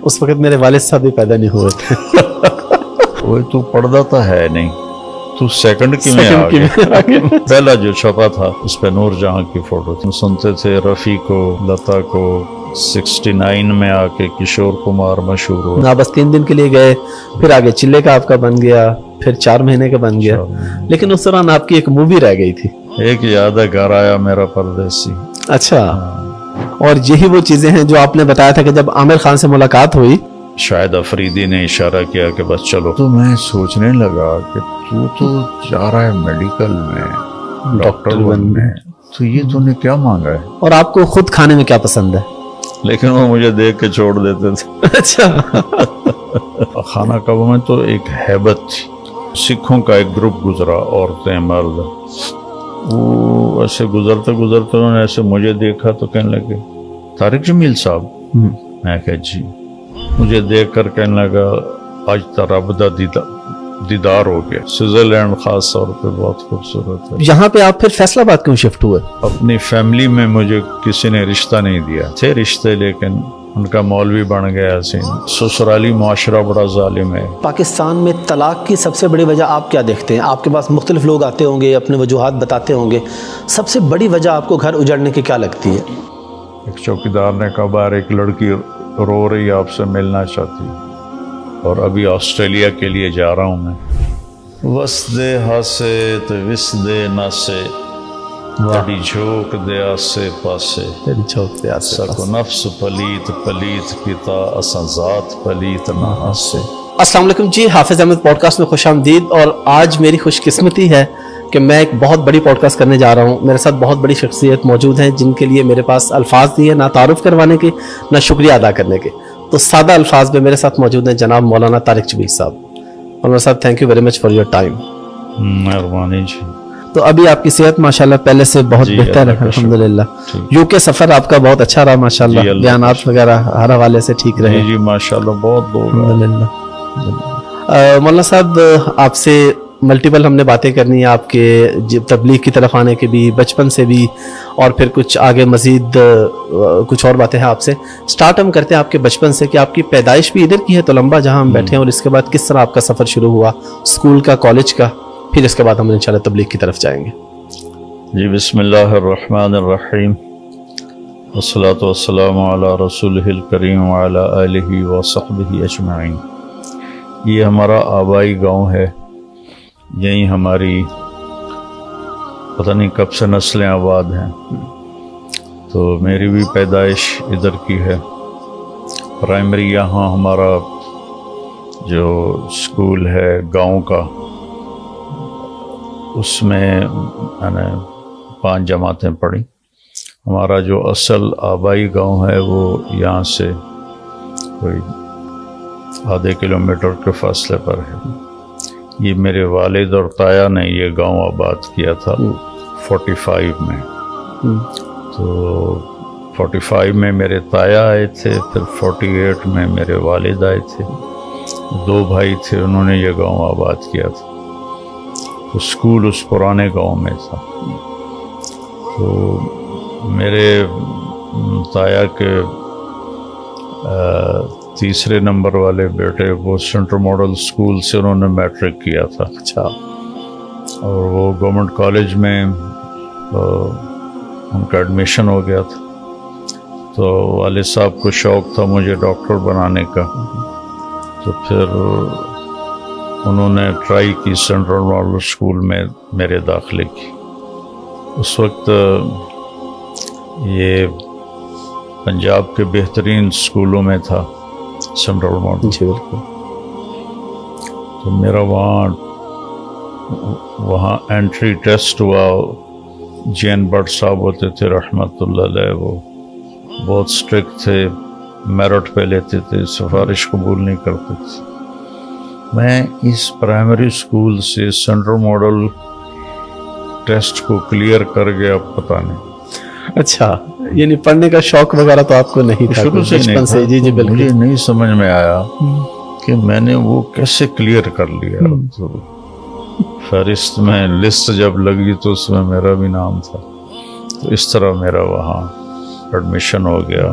اس وقت میرے والد صاحب بھی پیدا نہیں ہوئے تھے. وہ تو پڑھتا تو ہے نہیں, تو سیکنڈ کی میں آگے. پہلا جو چھپا تھا اس پہ نور جہاں کی فوٹو تھی. سنتے تھے رفیع کو, لتا کو. 69 میں آ کے کشور کمار مشہور ہوا. آپ بس 3 دن کے لیے گئے, پھر آگے چلے کا آپ کا بن گیا, پھر 4 مہینے کا بن گیا, لیکن اس دوران آپ کی ایک مووی رہ گئی تھی. ایک یاد ہے, گھر آیا میرا پردیسی. اچھا, اور یہی وہ چیزیں ہیں جو آپ نے بتایا تھا کہ جب عامر خان سے ملاقات ہوئی, شاہد افریدی نے اشارہ کیا کہ بس چلو, تو میں سوچنے لگا کہ تو جا رہا ہے میڈیکل میں, ڈاکٹر بننے, تو یہ تو نے کیا مانگا ہے. اور آپ کو خود کھانے میں کیا پسند ہے؟ لیکن وہ مجھے دیکھ کے چھوڑ دیتے تھے. اچھا. خانہ کعبہ میں تو ایک ہیبت تھی. سکھوں کا ایک گروپ گزرا, عورتیں مرد, وہ ایسے گزرتے گزرتے انہوں نے ایسے مجھے دیکھا تو کہنے لگے طارق جمیل صاحب. میں کہا جی. مجھے دیکھ کر کہنے لگا آج رب دا دیدار ہو گیا. سوئٹزرلینڈ خاص طور پہ بہت خوبصورت ہے. یہاں پہ آپ پھر فیصل آباد کیوں شفٹ ہوئے؟ اپنی فیملی میں مجھے کسی نے رشتہ نہیں دیا. تھے رشتے لیکن ان کا مولوی بن گیا. سسرالی معاشرہ بڑا ظالم ہے. پاکستان میں طلاق کی سب سے بڑی وجہ آپ کیا دیکھتے ہیں؟ آپ کے پاس مختلف لوگ آتے ہوں گے, اپنے وجوہات بتاتے ہوں گے, سب سے بڑی وجہ آپ کو گھر اجڑنے کی کیا لگتی ہے؟ ایک چوکیدار نے کہا باہر ایک لڑکی رو رہی آپ سے ملنا چاہتی, اور ابھی آسٹریلیا کے لیے جا رہا ہوں میں. وسدے ہاسے تو وسدے ناسے, تڑی جھوک دے آسے پاسے, تیری چوک دے آسے سکو نفس پلیت پلیت کتا اساں ذات پلیت نہ ہاسے. السلام علیکم جی, حافظ احمد پوڈ کاسٹ میں خوش آمدید. اور آج میری خوش قسمتی ہے کہ میں ایک بہت بڑی پوڈ کاسٹ کرنے جا رہا ہوں. میرے ساتھ بہت بڑی شخصیت موجود ہیں جن کے لیے میرے پاس الفاظ نہیں ہے, نہ تعارف کروانے کے نہ شکریہ ادا کرنے کے. تو سادہ الفاظ میں میرے ساتھ موجود ہیں جناب مولانا طارق جمیل صاحب. مولانا صاحب thank you very much for your time. مہربانی جی. تو ابھی آپ کی صحت ماشاءاللہ پہلے سے بہت بہتر ہے الحمدللہ. یو کے سفر آپ کا بہت اچھا رہا ماشاءاللہ, بیانات وغیرہ ہر حوالے سے ٹھیک رہے. جی ماشاءاللہ بہت الحمدللہ. مولانا صاحب آپ سے ملٹیپل ہم نے باتیں کرنی ہیں, آپ کے تبلیغ کی طرف آنے کے بھی, بچپن سے بھی, اور پھر کچھ آگے مزید کچھ اور باتیں ہیں آپ سے. سٹارٹ ہم کرتے ہیں آپ کے بچپن سے کہ آپ کی پیدائش بھی ادھر کی ہے تلمبہ جہاں ہم بیٹھے ہیں, اور اس کے بعد کس طرح آپ کا سفر شروع ہوا اسکول کا, کالج کا, پھر اس کے بعد ہم انشاءاللہ تبلیغ کی طرف جائیں گے. جی بسم اللہ الرحمن الرحیم, والصلاة والسلام علی رسولہ الکریم وعلی آلہ وصحبہ اجمعین. یہ ہمارا آبائی گاؤں ہے, یہیں ہماری پتہ نہیں کب سے نسلیں آباد ہیں. تو میری بھی پیدائش ادھر کی ہے. پرائمری یہاں ہمارا جو اسکول ہے گاؤں کا, اس میں میں نے 5 جماعتیں پڑھی. ہمارا جو اصل آبائی گاؤں ہے وہ یہاں سے کوئی آدھے کلومیٹر کے فاصلے پر ہے. یہ میرے والد اور تایا نے یہ گاؤں آباد کیا تھا 45 میں. تو 45 میں میرے تایا آئے تھے, پھر 48 میں میرے والد آئے تھے. 2 بھائی تھے, انہوں نے یہ گاؤں آباد کیا تھا. تو اسکول اس پرانے گاؤں میں تھا. تو میرے تایا کے تیسرے نمبر والے بیٹے وہ سینٹرل ماڈل اسکول سے انہوں نے میٹرک کیا تھا. اچھا. اور وہ گورنمنٹ کالج میں ان کا ایڈمیشن ہو گیا تھا. تو والد صاحب کو شوق تھا مجھے ڈاکٹر بنانے کا. تو پھر انہوں نے ٹرائی کی سینٹرل ماڈل اسکول میں میرے داخلے کی. اس وقت یہ پنجاب کے بہترین اسکولوں میں تھا سینٹرل ماڈل. جی بالکل. تو میرا وہاں انٹری ٹیسٹ ہوا. جین بٹ صاحب ہوتے تھے رحمت اللہ علیہ, وہ بہت اسٹرکٹ تھے, میرٹ پہ لیتے تھے, سفارش قبول نہیں کرتے تھے. میں اس پرائمری اسکول سے سینٹرل ماڈل ٹیسٹ کو کلیئر کر گیا, پتہ نہیں. اچھا, یعنی پڑھنے کا شوق وغیرہ تو آپ کو نہیں تھا شروع سے نہیں تھا. جی جی بالکل. مجھے نہیں سمجھ میں آیا کہ میں نے وہ کیسے کلیئر کر لیا. تو فہرست میں لسٹ جب لگی تو اس میں میرا بھی نام تھا. تو اس طرح میرا وہاں ایڈمیشن ہو گیا.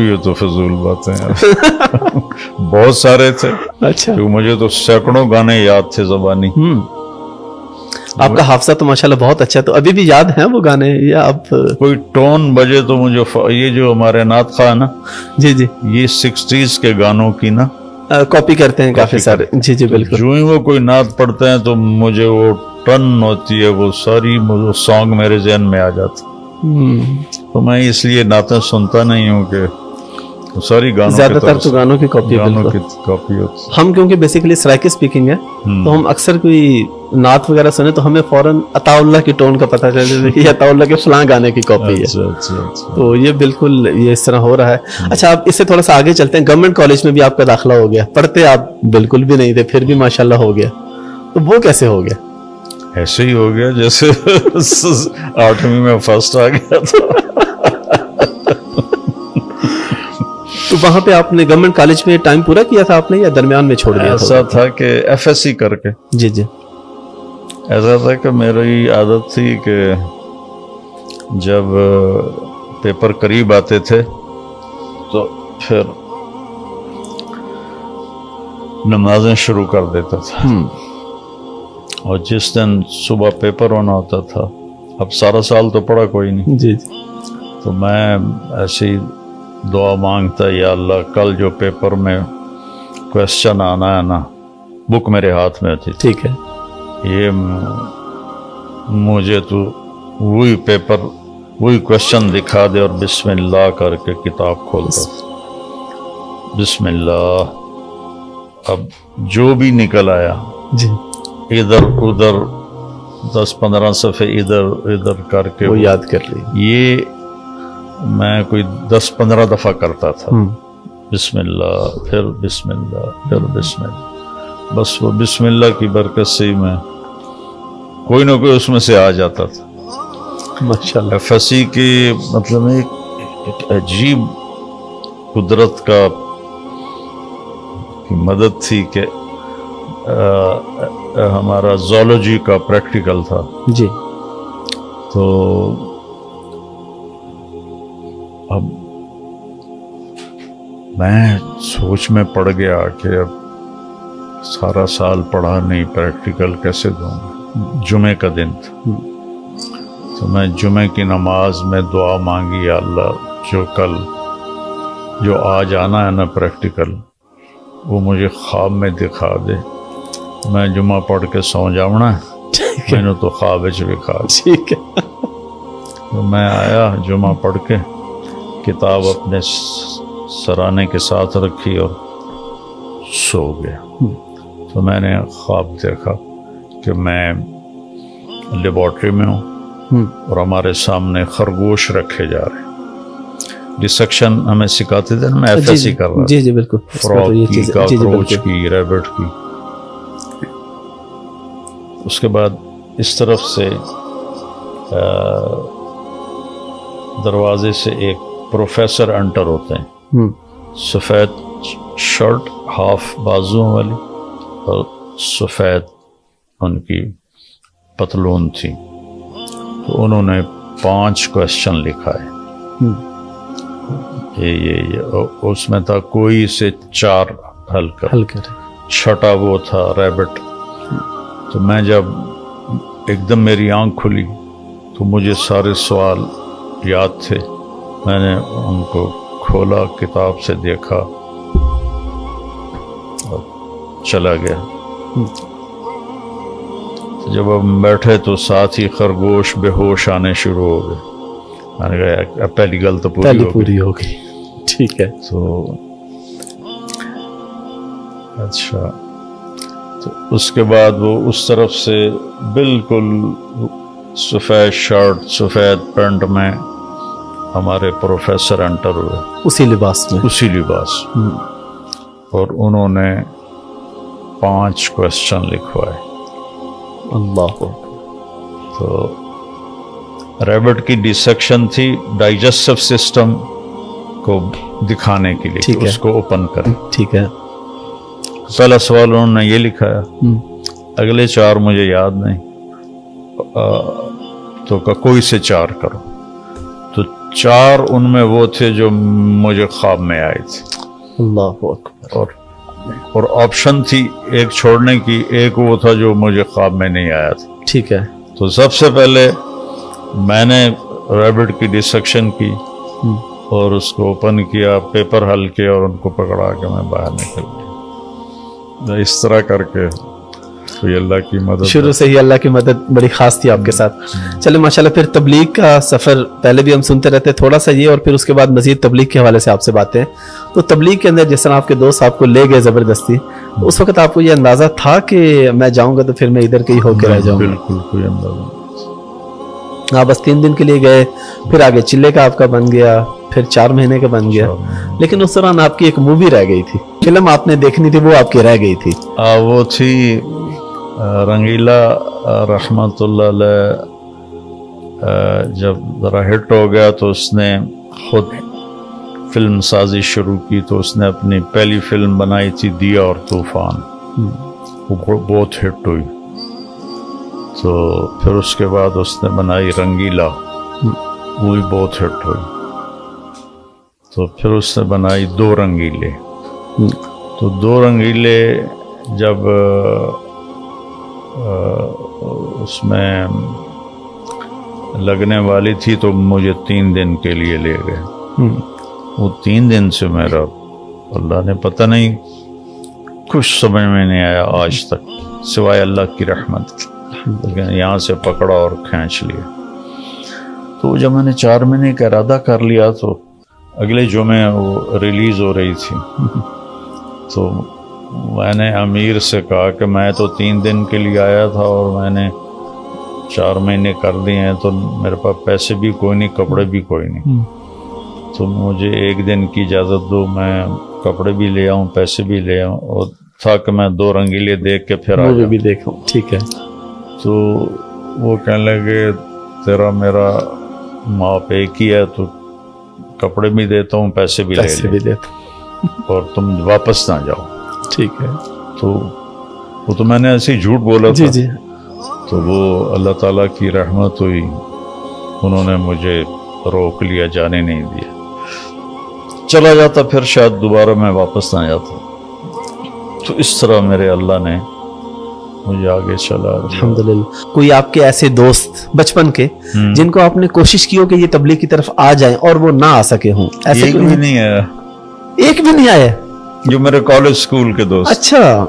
یہ تو فضول باتیں ہیں بہت سارے تھے اچھا کہ مجھے تو سینکڑوں گانے یاد تھے زبانی. آپ کا حافظہ تو ماشاءاللہ بہت اچھا ہے، تو ابھی بھی یاد ہیں وہ گانے یا آپ؟ کوئی ٹون بجے تو مجھے یہ جو ہمارے نعت خواہ نا، جی جی یہ 60s کے گانوں کی نا کاپی کرتے ہیں کافی سارے. جی جی بالکل. جو ہی وہ کوئی نعت پڑھتے ہیں تو مجھے وہ ٹن ہوتی ہے، وہ ساری سانگ میرے ذہن میں آ جاتا. تو میں اس لیے نعتیں سنتا نہیں ہوں کہ ساری گانوں زیادہ تر تو گانوں کی کاپی گانوں بالکل. کی کاپی ہوتی. ہم کیونکہ بیسیکلی سرائکی اسپیکنگ ہے تو ہم اکثر کوئی نعت وغیرہ سنے تو ہمیں فوراً عطا اللہ کی ٹون کا پتہ چل جاتا ہے کہ یہ عطا اللہ کے فلاں گانے کی کاپی ہے. اچھا. تو یہ بالکل یہ اس طرح ہو رہا ہے. اچھا آپ اس سے تھوڑا سا آگے چلتے ہیں. گورنمنٹ کالج میں بھی آپ کا داخلہ ہو گیا، پڑھتے آپ بالکل بھی نہیں تھے پھر بھی ماشاءاللہ ہو گیا، تو وہ کیسے ہو گیا؟ ایسے ہی ہو گیا جیسے 8ویں میں فرسٹ آ گیا تھا. تو وہاں پہ آپ نے گورنمنٹ کالج میں ٹائم پورا کیا تھا آپ نے یا درمیان میں چھوڑ دیا تھا؟ ایسا تھا کہ FSC کر کے جی جی ایسا تھا کہ میری عادت تھی کہ جب پیپر قریب آتے تھے تو پھر نمازیں شروع کر دیتا تھا. اور جس دن صبح پیپر ہونا ہوتا تھا، اب سارا سال تو پڑھا کوئی نہیں، جی جی تو میں ایسی دعا مانگتا، یا اللہ کل جو پیپر میں کویسچن آنا ہے نا، بک میرے ہاتھ میں تھی، ٹھیک ہے، یہ مجھے تو وہی پیپر وہی کویسچن دکھا دے اور بسم اللہ کر کے کتاب کھولتا تھا. بسم اللہ. اب جو بھی نکل آیا جی ادھر ادھر 10-15 صفحے ادھر ادھر کر کے وہ یاد کر لی. یہ میں کوئی 10-15 دفعہ کرتا تھا. بسم اللہ، پھر بسم اللہ، پھر بسم اللہ. بس وہ بسم اللہ کی برکت سے ہی میں کوئی نہ کوئی اس میں سے آ جاتا تھا. ماشاءاللہ. FSC کی مطلب ایک عجیب قدرت کا کی مدد تھی کہ ہمارا زولوجی کا پریکٹیکل تھا. جی تو اب میں سوچ میں پڑ گیا کہ اب سارا سال پڑھا نہیں، پریکٹیکل کیسے دوں. جمعے کا دن تھا تو میں جمعے کی نماز میں دعا مانگی، یا اللہ جو آج آنا ہے نا پریکٹیکل، وہ مجھے خواب میں دکھا دے. میں جمعہ پڑھ کے سو جاؤں، میں نے تو خواب بھی کھا. ٹھیک ہے. تو میں آیا جمعہ پڑھ کے، کتاب اپنے سرانے کے ساتھ رکھی اور سو گیا. تو میں نے خواب دیکھا کہ میں لیبارٹری میں ہوں اور ہمارے سامنے خرگوش رکھے جا رہے ہیں. ڈسیکشن ہمیں سکھاتے تھے نا، میں FSC کر رہا. جی جی بالکل. فراک کی، کاکروچ کی، ریبٹ کی. اس کے بعد اس طرف سے دروازے سے ایک پروفیسر انٹر ہوتے ہیں، سفید شرٹ، ہاف بازوؤں والی، اور سفید ان کی پتلون تھی. تو انہوں نے 5 کویسچن لکھا ہے. یہ اس میں تھا کوئی سے 4 حل کر. چھٹا وہ تھا ریبٹ. تو میں جب ایک دم میری آنکھ کھلی تو مجھے سارے سوال یاد تھے. میں نے ان کو کھولا، کتاب سے دیکھا اور چلا گیا. جب ہم بیٹھے تو ساتھ ہی خرگوش بے ہوش آنے شروع ہو گئے. میں نے کہا پہلی گل تو پوری ہو گئی. ٹھیک ہے. تو اچھا، تو اس کے بعد وہ اس طرف سے بالکل سفید شرٹ سفید پینٹ میں ہمارے پروفیسر انٹر ہوئے، اسی لباس. اور انہوں نے 5 کویسچن لکھوائے. اللہ. تو ریبٹ کی ڈسیکشن تھی ڈائجسٹو سسٹم کو دکھانے کے لیے کہ اس کو اوپن کریں. ٹھیک ہے. پہلا سوال انہوں نے یہ لکھایا، اگلے 4 مجھے یاد نہیں. تو کوئی سے 4 کرو. تو 4 ان میں وہ تھے جو مجھے خواب میں آئے تھے، اللہ اکبر. اور آپشن تھی ایک چھوڑنے کی، ایک وہ تھا جو مجھے خواب میں نہیں آیا تھا. ٹھیک ہے. تو سب سے پہلے میں نے ریبٹ کی ڈسیکشن کی اور اس کو اوپن کیا، پیپر حل کیا اور ان کو پکڑا کے میں باہر نکل گیا. اس طرح کر کے کوئی اللہ کی مدد، شروع سے ہی اللہ کی مدد بڑی خاص تھی آپ کے ساتھ. چلے ماشاءاللہ. پھر تبلیغ کا سفر پہلے بھی ہم سنتے رہتے، تھوڑا سا یہ اور پھر اس کے بعد مزید تبلیغ کے حوالے سے آپ سے باتیں. تو تبلیغ کے اندر جس طرح آپ کے دوست آپ کو لے گئے زبردستی، اس وقت آپ کو یہ اندازہ تھا کہ میں جاؤں گا تو پھر میں ادھر کے ہی ہو کے رہ جاؤں گا؟ بالکل کوئی اندازہ نہیں. آپ بس 3 دن کے لیے گئے، پھر آگے چلے کا آپ کا بن گیا، پھر 4 مہینے کا بن گیا. لیکن اس دوران آپ کی ایک مووی رہ گئی تھی، فلم آپ نے دیکھنی تھی، وہ آپ کی رہ گئی تھی. وہ تھی رنگیلا رحمت اللہ علیہ. جب ذرا ہٹ ہو گیا تو اس نے خود فلم سازی شروع کی. تو اس نے اپنی پہلی فلم بنائی تھی دیا اور طوفان، وہ بہت ہٹ ہوئی. تو پھر اس کے بعد اس نے بنائی رنگیلا، وہ بھی بہت ہٹ ہوئی. تو پھر اس نے بنائی 2 رنگیلے. تو 2 رنگیلے جب اس میں لگنے والی تھی تو مجھے 3 دن کے لیے لے گئے. وہ 3 دن سے میرا اللہ نے پتہ نہیں کچھ سمجھ میں نہیں آیا آج تک، سوائے اللہ کی رحمت کی. لیکن یہاں سے پکڑا اور کھینچ لیا. تو جب میں نے 4 مہینے کا ارادہ کر لیا تو اگلے جمعے وہ ریلیز ہو رہی تھی. تو میں نے امیر سے کہا کہ میں تو 3 دن کے لیے آیا تھا اور میں نے 4 مہینے کر دیے ہیں، تو میرے پاس پیسے بھی کوئی نہیں، کپڑے بھی کوئی نہیں. تو مجھے 1 دن کی اجازت دو، میں کپڑے بھی لے آؤں، پیسے بھی لے آؤں. اور تھا کہ میں 2 رنگیلے دیکھ کے پھر وہ بھی دیکھوں. ٹھیک ہے. تو وہ کہنے لگے تیرا میرا ماپ ایک ہی ہے، تو کپڑے بھی دیتا ہوں، پیسے بھی لے دیتا، اور تم واپس نہ جاؤ. ٹھیک ہے. تو وہ تو میں نے ایسے ہی جھوٹ بولا تھا. جی. تو وہ اللہ تعالیٰ کی رحمت ہوئی، انہوں نے مجھے روک لیا، جانے نہیں دیا. چلا جاتا پھر شاید دوبارہ میں واپس نہ جاتا. تو اس طرح میرے اللہ نے مجھے آگے چلا. الحمدللہ. کوئی آپ کے ایسے دوست بچپن کے جن کو آپ نے کوشش کی ہو کہ یہ تبلیغ کی طرف آ جائیں اور وہ نہ آ سکے ہوں؟ ایسے ایک بھی نہیں آیا. ایک بھی نہیں آیا؟ جو میرے کالج اسکول کے دوست. اچھا.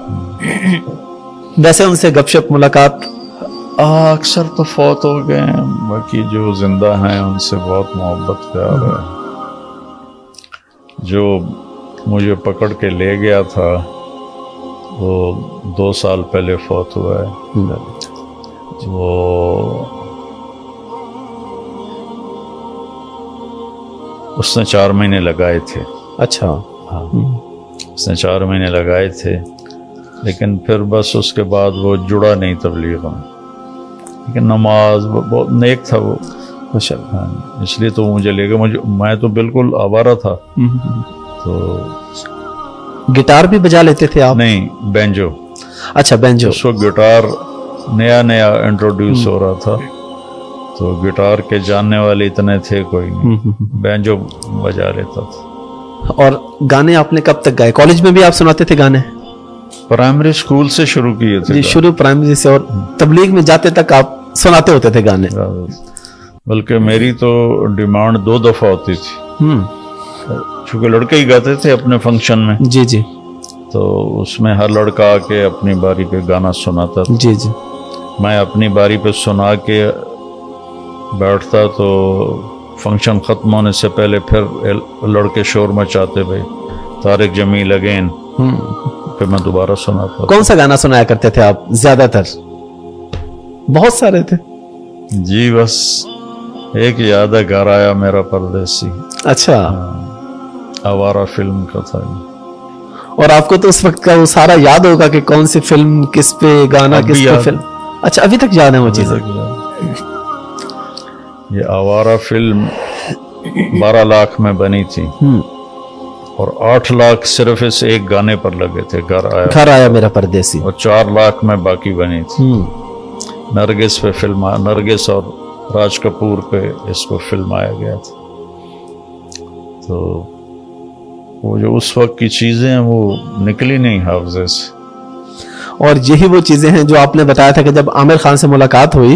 ویسے ان سے گپ شپ ملاقات؟ اکثر تو فوت ہو گئے ہیں، باقی جو زندہ ہیں ان سے بہت محبت پیار ہے. جو مجھے پکڑ کے لے گیا تھا وہ 2 سال پہلے فوت ہوا ہے. وہ اس نے 4 مہینے لگائے تھے. اچھا. ہاں، اس نے 4 مہینے لگائے تھے، لیکن پھر بس اس کے بعد وہ جڑا نہیں تبلیغ میں. لیکن نماز بہت نیک تھا وہ ماشاءاللہ، اس لیے تو مجھے لے گا. میں تو بالکل آوارہ تھا. تو گٹار بھی بجا لیتے تھے آپ؟ نہیں، بینجو. اچھا بینجو. اس وقت گٹار نیا انٹروڈیوس ہو رہا تھا، تو گٹار کے جاننے والے اتنے تھے کوئی نہیں، بینجو بجا لیتا تھا. اور گانے آپ نے کب تک گائے؟ کالج میں بھی آپ سناتے تھے گانے؟ پرائمری اسکول سے شروع کیے تھے. جی شروع پرائمری سے، اور تبلیغ میں جاتے تک آپ سناتے ہوتے تھے گانے؟ بلکہ میری تو ڈیمانڈ 2 دفعہ ہوتی تھی، چونکہ لڑکے ہی گاتے تھے اپنے فنکشن میں. جی. تو اس میں ہر لڑکا آ کے اپنی باری پہ گانا سناتا تھا. جی. میں اپنی باری پہ سنا کے بیٹھتا، تو فنکشن ختم ہونے سے پہلے پھر لڑکے شور مچاتے بھائی طارق جمیل اگین، پھر میں دوبارہ سناتا. کون سا گانا سنایا کرتے تھے آپ زیادہ تر؟ بہت سارے تھے. جی بس ایک یاد ہے، گھر آیا میرا پردیسی. اچھا. آوارہ فلم کا تھا. اور آپ کو تو اس وقت کا وہ سارا یاد ہوگا کہ کون سی فلم، کس پہ گانا، کس پہ فلم. اچھا ابھی تک یاد ہے وہ چیزیں؟ یہ آوارہ فلم 12 لاکھ میں بنی تھی اور 8 لاکھ صرف اس ایک گانے پر لگے تھے، گھر آیا میرا پردیسی، اور 4 لاکھ میں باقی بنی تھی. نرگس پہ فلم، نرگس اور راج کپور پہ اس کو فلمایا گیا تھا. تو وہ جو اس وقت کی چیزیں ہیں وہ نکلی نہیں حافظے سے. اور یہی وہ چیزیں ہیں جو آپ نے بتایا تھا کہ جب عامر خان سے ملاقات ہوئی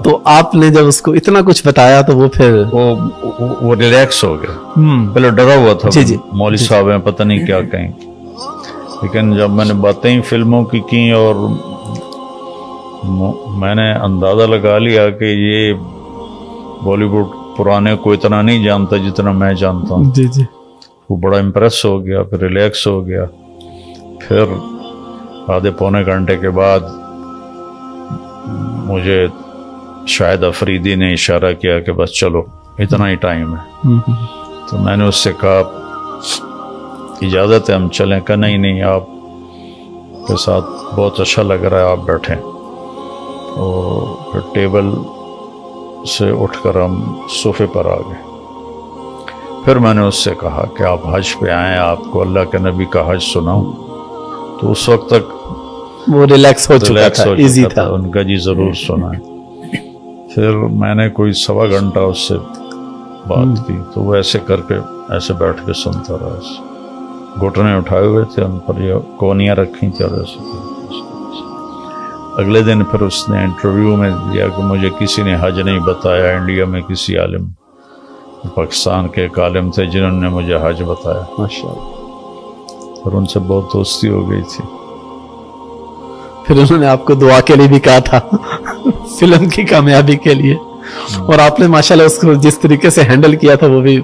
تو آپ نے جب اس کو اتنا کچھ بتایا تو وہ پھر وہ ریلیکس ہو گیا. پہلے ڈرا ہوا تھا مولوی صاحب ہیں پتہ نہیں کیا کہیں، لیکن جب میں نے باتیں فلموں کی اور میں نے اندازہ لگا لیا کہ یہ بالی ووڈ پرانے کو اتنا نہیں جانتا جتنا میں جانتا ہوں. جی جی. وہ بڑا امپریس ہو گیا، پھر ریلیکس ہو گیا. پھر آدھے پونے گھنٹے کے بعد مجھے شاہد افریدی نے اشارہ کیا کہ بس چلو اتنا ہی ٹائم ہے. تو میں نے اس سے کہا اجازت ہے ہم چلیں؟ کہ نہیں آپ کے ساتھ بہت اچھا لگ رہا ہے، آپ بیٹھیں. اور پھر ٹیبل سے اٹھ کر ہم صوفے پر آ گئے. پھر میں نے اس سے کہا کہ آپ حج پہ آئیں، آپ کو اللہ کے نبی کا حج سناؤں. تو اس وقت تک وہ ریلیکس ہو چکا تھا، ایزی تھا. ان کا جی ضرور سنائیں. پھر میں نے کوئی 1.25 گھنٹہ اس سے بات کی تو وہ ایسے کر کے ایسے بیٹھ کے سنتا رہا. گھٹنے اٹھائے ہوئے تھے، ان پر یہ کونیاں رکھی تھیں اور ایسے. اگلے دن پھر اس نے انٹرویو میں دیا کہ مجھے کسی نے حج نہیں بتایا. انڈیا میں کسی عالم، پاکستان کے ایک عالم تھے جنہوں نے مجھے حج بتایا. ماشاءاللہ. اور ان سے بہت دوستی ہو گئی تھی. پھر انہوں نے آپ کو دعا کے لیے بھی کہا تھا فلم کی کامیابی کے لیے، اور آپ نے ماشاءاللہ اس کو جس طریقے سے ہینڈل کیا تھا وہ بھی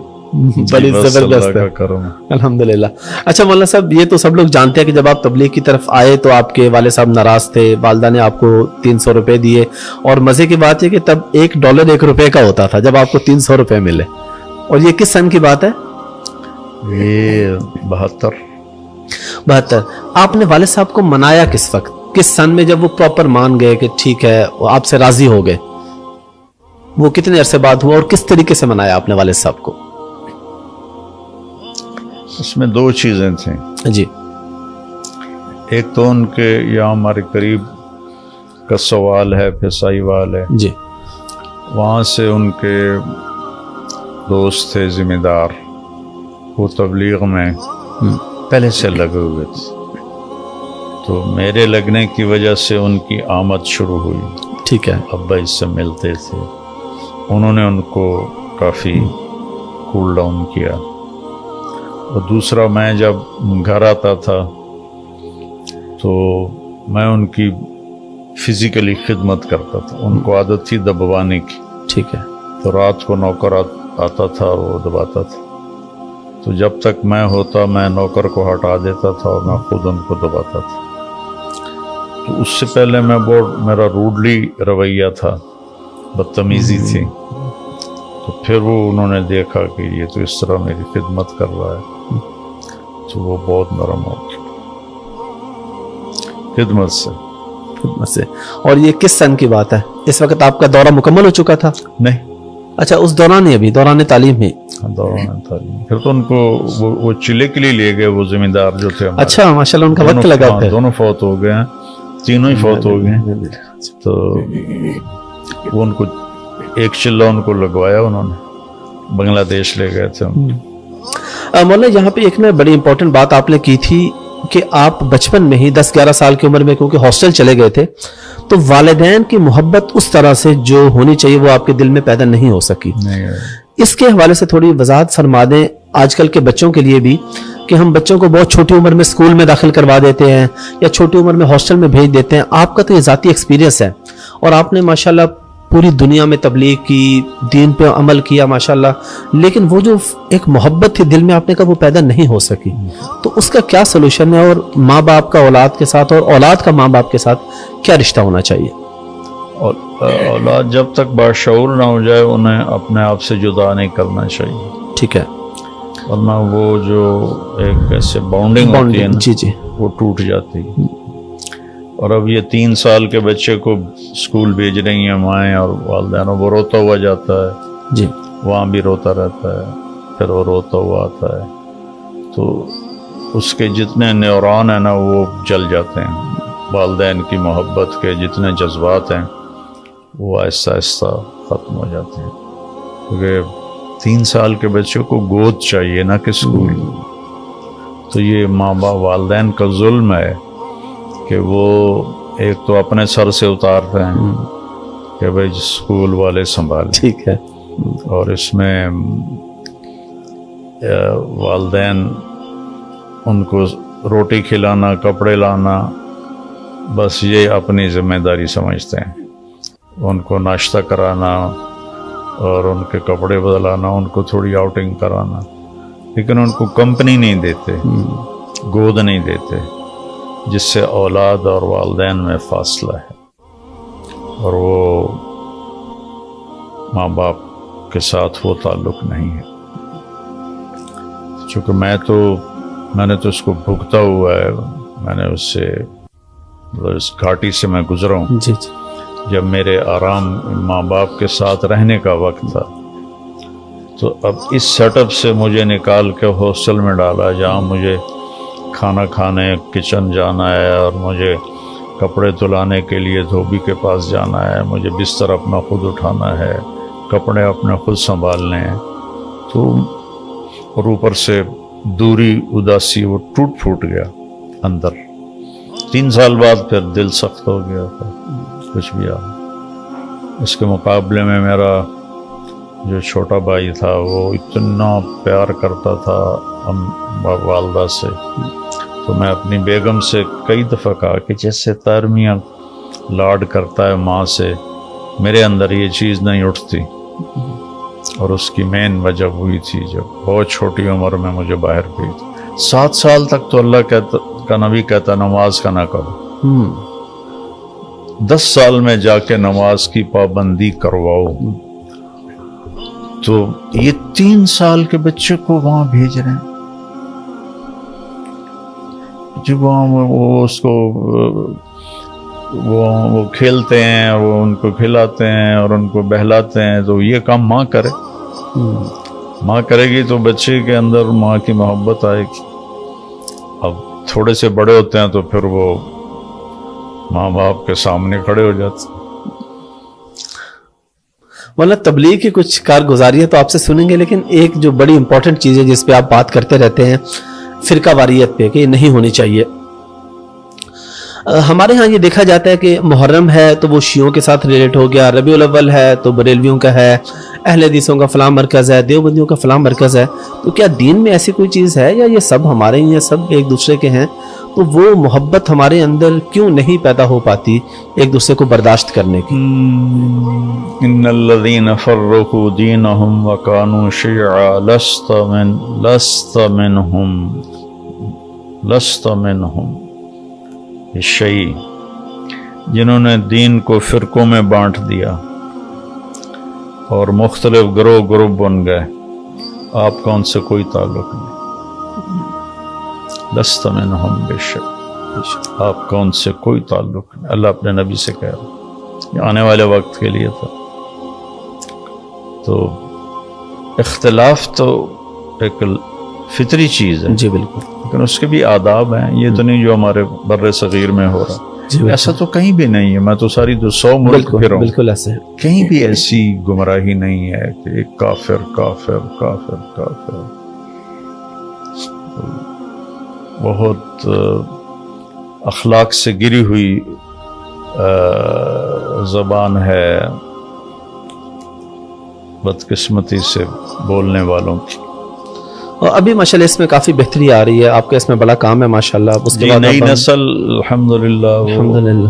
بڑی زبردست ہے. الحمدللہ. اچھا مولانا صاحب، یہ تو سب لوگ جانتے ہیں کہ جب آپ تبلیغ کی طرف آئے تو آپ کے والد صاحب ناراض تھے، والدہ نے آپ کو 300 روپے دیے، اور مزے کی بات ہے کہ تب $1 1 روپے کا ہوتا تھا جب آپ کو 300 روپے ملے. اور یہ کس سن کی بات ہے؟ یہ 72. آپ نے والد صاحب کو منایا کس وقت، کس سن میں، جب وہ پراپر مان گئے کہ ٹھیک ہے آپ سے راضی ہو گئے؟ وہ کتنے عرصے بعد ہوا اور کس طریقے سے منایا آپ نے والد صاحب کو؟ اس میں 2 چیزیں تھیں. جی. ایک تو ان کے یہاں ہمارے قریب کا سوال ہے، پھسائی وال ہے. جی. وہاں سے ان کے دوست تھے ذمہ دار، وہ تبلیغ میں پہلے سے لگے ہوئے تھے. تو میرے لگنے کی وجہ سے ان کی آمد شروع ہوئی. ٹھیک ہے. ابا اس سے ملتے تھے، انہوں نے ان کو کافی کول ڈاؤن کیا. اور دوسرا، میں جب گھر آتا تھا تو میں ان کی فزیکلی خدمت کرتا تھا. ان کو عادت تھی دبوانے کی. ٹھیک ہے. تو رات کو نوکر آتا تھا اور وہ دباتا تھا. تو جب تک میں ہوتا میں نوکر کو ہٹا دیتا تھا اور میں خود ان کو دباتا تھا. تو اس سے پہلے میں بہت، میرا روڈلی رویہ تھا، بدتمیزی تھی. تو پھر وہ انہوں نے دیکھا کہ یہ تو اس طرح میری خدمت کر رہا ہے تو وہ بہت نرم ہو گیا خدمت سے. اور یہ کس سن کی بات ہے؟ اس وقت آپ کا دورہ مکمل ہو چکا تھا؟ نہیں. اچھا، اس دوران ہی، ابھی دوران تعلیم ہی؟ دوران تعلیم. پھر تو ان کو وہ چلے کے لیے لے گئے، وہ ذمہ دار جو تھے. اچھا ماشاءاللہ، ان کا وقت لگا. دونوں فوت ہو گئے ہیں، تینوں ہی فوت ہو گئے. تو وہ ان کو ایک چلہ ان کو لگوایا، انہوں نے بنگلہ دیش لے گئے تھے. مولانا یہاں پہ ایک بڑی امپورٹنٹ بات آپ نے کی تھی کہ آپ بچپن میں ہی 10-11 سال کی عمر میں کیونکہ ہاسٹل چلے گئے تھے تو والدین کی محبت اس طرح سے جو ہونی چاہیے وہ آپ کے دل میں پیدا نہیں ہو سکی. اس کے حوالے سے تھوڑی وضاحت فرما دیں آج کل کے بچوں کے لیے بھی، کہ ہم بچوں کو بہت چھوٹی عمر میں اسکول میں داخل کروا دیتے ہیں یا چھوٹی عمر میں ہاسٹل میں بھیج دیتے ہیں. آپ کا تو یہ ذاتی ایکسپیرینس ہے اور آپ نے ماشاءاللہ پوری دنیا میں تبلیغ کی، دین پہ عمل کیا ماشاءاللہ، لیکن وہ جو ایک محبت تھی دل میں آپ نے کہا وہ پیدا نہیں ہو سکی. تو اس کا کیا سلوشن ہے، اور ماں باپ کا اولاد کے ساتھ اور اولاد کا ماں باپ کے ساتھ کیا رشتہ ہونا چاہیے؟ اولاد جب تک باشعور نہ ہو جائے انہیں اپنے آپ سے جدا نہیں کرنا چاہیے. ٹھیک ہے. ورنہ وہ جو ایک ایسے باؤنڈنگ ہوتی ہے نا، جی وہ ٹوٹ جاتی ہے. اور اب یہ 3 سال کے بچے کو اسکول بھیج رہی ہیں مائیں اور والدین، وہ روتا ہوا جاتا ہے. جی. وہاں بھی روتا رہتا ہے، پھر وہ روتا ہوا آتا ہے. تو اس کے جتنے نیورون ہیں نا وہ جل جاتے ہیں. والدین کی محبت کے جتنے جذبات ہیں وہ آہستہ آہستہ ختم ہو جاتے ہیں. کیونکہ 3 سال کے بچے کو گود چاہیے نہ کہ اسکول. تو یہ ماں باپ والدین کا ظلم ہے کہ وہ ایک تو اپنے سر سے اتارتے ہیں کہ بھائی اسکول والے سنبھالیں. ٹھیک ہے. اور اس میں والدین ان کو روٹی کھلانا، کپڑے لانا، بس یہ اپنی ذمہ داری سمجھتے ہیں. ان کو ناشتہ کرانا اور ان کے کپڑے بدلانا، ان کو تھوڑی آؤٹنگ کرانا، لیکن ان کو کمپنی نہیں دیتے، گود نہیں دیتے، جس سے اولاد اور والدین میں فاصلہ ہے اور وہ ماں باپ کے ساتھ وہ تعلق نہیں ہے. چونکہ میں نے تو اس کو بھگتا ہوا ہے، میں نے اس سے اس گھاٹی سے میں گزرا ہوں. جی جی. جب میرے آرام ماں باپ کے ساتھ رہنے کا وقت تھا تو اب اس سیٹ اپ سے مجھے نکال کے ہاسٹل میں ڈالا جہاں مجھے کھانا کھانے کچن جانا ہے اور مجھے کپڑے دھلانے کے لیے دھوبی کے پاس جانا ہے، مجھے بستر اپنا خود اٹھانا ہے، کپڑے اپنے خود سنبھالنے ہیں. تو اور اوپر سے دوری، اداسی، وہ ٹوٹ پھوٹ گیا اندر. 3 سال بعد پھر دل سخت ہو گیا تھا کچھ بھی. اس کے مقابلے میں میرا جو چھوٹا بھائی تھا وہ اتنا پیار کرتا تھا والدہ سے. تو میں اپنی بیگم سے کئی دفعہ کہا کہ جیسے ترمیاں لاڈ کرتا ہے ماں سے، میرے اندر یہ چیز نہیں اٹھتی. اور اس کی مین وجہ ہوئی تھی جب بہت چھوٹی عمر میں مجھے باہر بھیج. 7 سال تک تو اللہ کا نبی کہتا نماز کا نہ کرو، 10 سال میں جا کے نماز کی پابندی کرواؤ. تو یہ 3 سال کے بچے کو وہاں بھیج رہے ہیں، جب وہاں وہ اس کو وہ کھیلتے ہیں، وہ ان کو کھلاتے ہیں اور ان کو بہلاتے ہیں. تو یہ کام ماں کرے، ماں کرے گی تو بچے کے اندر ماں کی محبت آئے گی. اب تھوڑے سے بڑے ہوتے ہیں تو پھر وہ ماں باپ کے سامنے کھڑے ہو جاتے. مولانا تبلیغ کی کچھ کارگزاریاں تو آپ سے سنیں گے، لیکن ایک جو بڑی امپورٹنٹ چیز ہے جس پہ آپ بات کرتے رہتے ہیں، فرقہ واریت پہ، کہ یہ نہیں ہونی چاہیے. ہمارے ہاں یہ دیکھا جاتا ہے کہ محرم ہے تو وہ شیعوں کے ساتھ ریلیٹ ہو گیا، ربیع الاول ہے تو بریلویوں کا ہے، اہل حدیثوں کا فلاں مرکز ہے، دیوبندیوں کا فلاں مرکز ہے. تو کیا دین میں ایسی کوئی چیز ہے یا یہ سب ہمارے ہی ہیں، سب ایک دوسرے کے ہیں؟ تو وہ محبت ہمارے اندر کیوں نہیں پیدا ہو پاتی ایک دوسرے کو برداشت کرنے کی؟ ان الذین فرقوا دینہم وکانوا شیعا لست منہم شیء. جنہوں نے دین کو فرقوں میں بانٹ دیا اور مختلف گروہ بن گئے، آپ کا ان سے کوئی تعلق نہیں. لست منہم بشیء، آپ کا ان سے کوئی تعلق نہیں. اللہ اپنے نبی سے کہہ رہا، یہ آنے والے وقت کے لیے تھا. تو اختلاف تو ایک فطری چیز ہے، جی بالکل، لیکن اس کے بھی آداب ہیں. یہ تو نہیں جو ہمارے بر صغیر میں ہو رہا، ایسا تو کہیں بھی نہیں ہے. میں تو ساری 100 ملک پھرا ہوں، بالکل ایسے کہیں بھی ایسی گمراہی نہیں ہے کہ ایک کافر کافر کافر کافر. بہت اخلاق سے گری ہوئی زبان ہے بدقسمتی سے بولنے والوں کی. اور ابھی ماشاءاللہ اس میں کافی بہتری آ رہی ہے، آپ کا اس میں بڑا کام ہے ماشاءاللہ. اس کے بعد نئی نسل الحمدللہ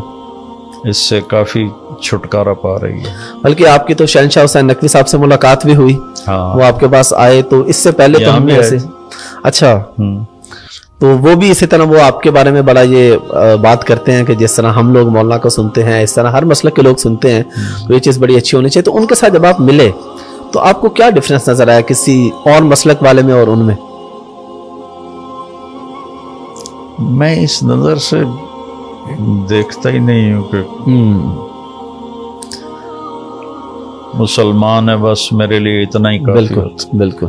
اس سے کافی چھٹکارا پا رہی ہے. بلکہ آپ کی تو شہنشاہ حسین نقوی صاحب سے ملاقات بھی ہوئی، وہ آپ کے پاس آئے. تو اس سے پہلے تو ہم نے ایسے اچھا تو وہ بھی اسی طرح وہ آپ کے بارے میں بڑا یہ بات کرتے ہیں کہ جس طرح ہم لوگ مولانا کو سنتے ہیں اس طرح ہر مسلک کے لوگ سنتے ہیں. تو یہ چیز بڑی اچھی ہونی چاہیے. تو ان کے ساتھ جب آپ ملے تو آپ کو کیا ڈفرنس نظر آیا کسی اور مسلک والے میں اور ان میں؟ میں اس نظر سے دیکھتا ہی نہیں ہوں کہ مسلمان ہے بس میرے لیے اتنا ہی کافی. بالکل بالکل،